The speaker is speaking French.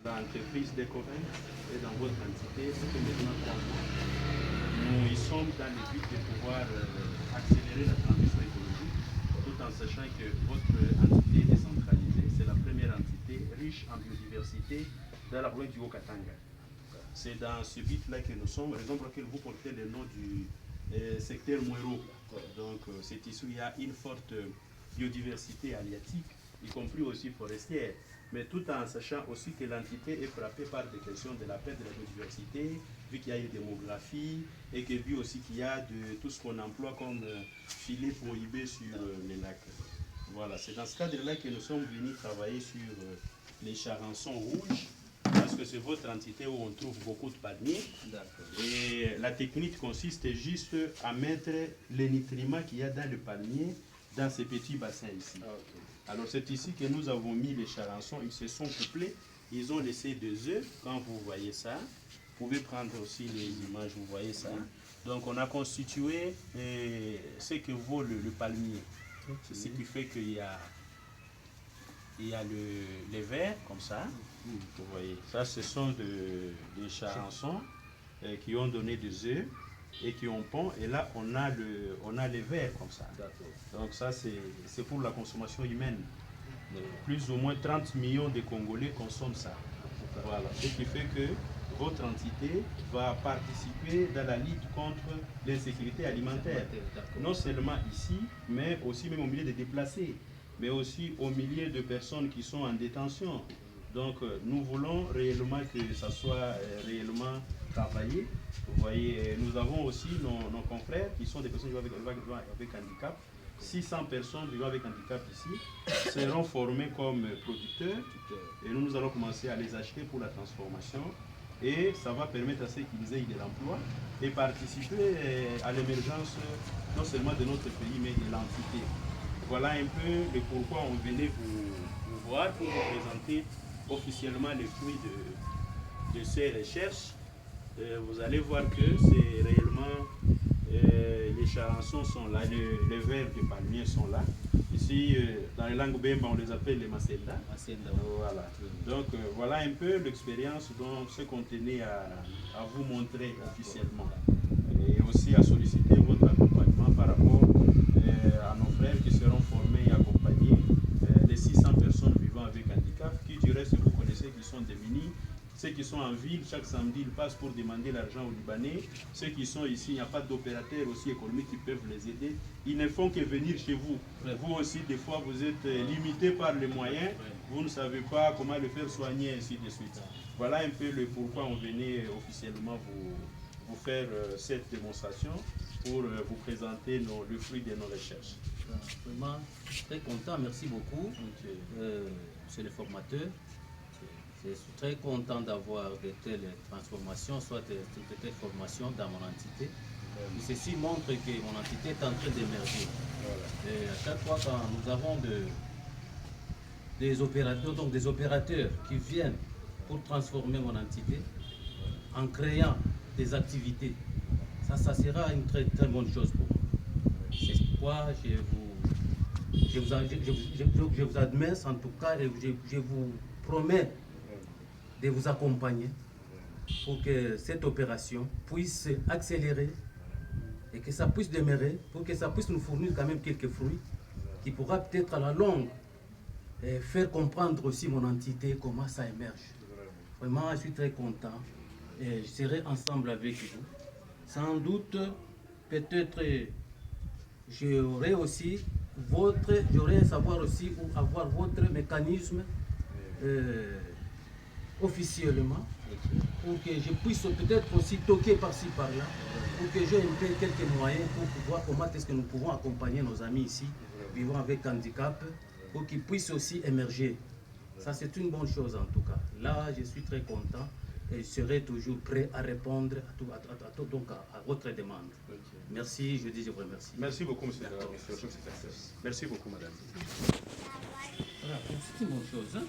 L'entreprise d'Ecoven est dans votre entité, c'est que maintenant 3 mois, nous y sommes dans le but de pouvoir accélérer la transition écologique, tout en sachant que votre entité est décentralisée. C'est la première entité riche en biodiversité dans la province du Haut-Katanga. C'est dans ce but-là que nous sommes, raison pour laquelle vous portez le nom du secteur Mouero. Donc c'est ici où il y a une forte biodiversité halieutique, y compris aussi forestière, mais tout en sachant aussi que l'entité est frappée par des questions de la perte de la biodiversité, vu qu'il y a une démographie, et que vu aussi qu'il y a de tout ce qu'on emploie comme filet prohibé sur les lacs. Voilà, c'est dans ce cadre-là que nous sommes venus travailler sur les charançons rouges, parce que c'est votre entité où on trouve beaucoup de palmiers. Et la technique consiste juste à mettre les nutriments qu'il y a dans le palmier dans ces petits bassins ici. Alors c'est ici que nous avons mis les charançons, ils se sont couplés, ils ont laissé 2 œufs, quand vous voyez ça. Vous pouvez prendre aussi les images, vous voyez ça. Donc on a constitué ce que vaut le palmier. C'est ce qui fait qu'il y a les vers comme ça. Vous voyez, ça ce sont des charançons qui ont donné des œufs et qui ont pond, et là on a les vers comme ça. Donc ça c'est pour la consommation humaine. Plus ou moins 30 millions de Congolais consomment ça. Voilà, ce qui fait que votre entité va participer dans la lutte contre l'insécurité alimentaire. Non seulement ici, mais aussi même au milieu des déplacés, mais aussi au milieu de personnes qui sont en détention. Donc nous voulons réellement que ça soit réellement travaillé. Vous voyez, nous avons aussi nos confrères qui sont des personnes vivant avec handicap. 600 personnes vivant avec handicap ici seront formées comme producteurs, et nous allons commencer à les acheter pour la transformation, et ça va permettre à ceux qu'ils aient de l'emploi et participer à l'émergence non seulement de notre pays mais de l'entité. Voilà un peu le pourquoi on venait vous voir pour vous présenter officiellement les fruits de ces recherches. Vous allez voir que c'est réellement les charançons sont là, les vers de palmier sont là. Ici, dans les langues bemba, on les appelle les macenda. Voilà. Donc, voilà un peu l'expérience, dont ce qu'on tenait à vous montrer officiellement. Et aussi à solliciter votre accompagnement par rapport à nos frères qui seront formés et accompagnés, les 600 personnes vivant avec handicap, qui du reste, vous connaissez, qui sont démunis. Ceux qui sont en ville, chaque samedi, ils passent pour demander l'argent aux Libanais. Ceux qui sont ici, il n'y a pas d'opérateurs aussi économiques qui peuvent les aider. Ils ne font que venir chez vous. Vous aussi, des fois, vous êtes limité par les moyens. Vous ne savez pas comment le faire soigner, ainsi de suite. Voilà un peu le pourquoi on venait officiellement vous faire cette démonstration pour vous présenter le fruit de nos recherches. Vraiment très content, merci beaucoup, monsieur le formateur. Je suis très content d'avoir de telles transformations, soit de telles formations dans mon entité. Et ceci montre que mon entité est en train d'émerger. Et à chaque fois quand nous avons des opérateurs, donc des opérateurs qui viennent pour transformer mon entité en créant des activités, ça sera une très très bonne chose pour moi. C'est pourquoi je vous admets en tout cas, et je vous promets de vous accompagner pour que cette opération puisse accélérer et que ça puisse demeurer, pour que ça puisse nous fournir quand même quelques fruits qui pourra peut-être à la longue faire comprendre aussi mon entité, comment ça émerge. Vraiment, je suis très content et je serai ensemble avec vous. Sans doute, peut-être, j'aurai à savoir aussi ou avoir votre mécanisme officiellement, pour que je puisse peut-être aussi toquer par-ci par-là, pour que j'ai un peu quelques moyens pour pouvoir comment est-ce que nous pouvons accompagner nos amis ici vivant avec handicap, pour qu'ils puissent aussi émerger. Ça c'est une bonne chose en tout cas. Là je suis très content et je serai toujours prêt à répondre à votre demande. Merci, je vous remercie. Merci beaucoup, monsieur. Merci beaucoup, madame. Voilà, c'est une bonne chose. Hein?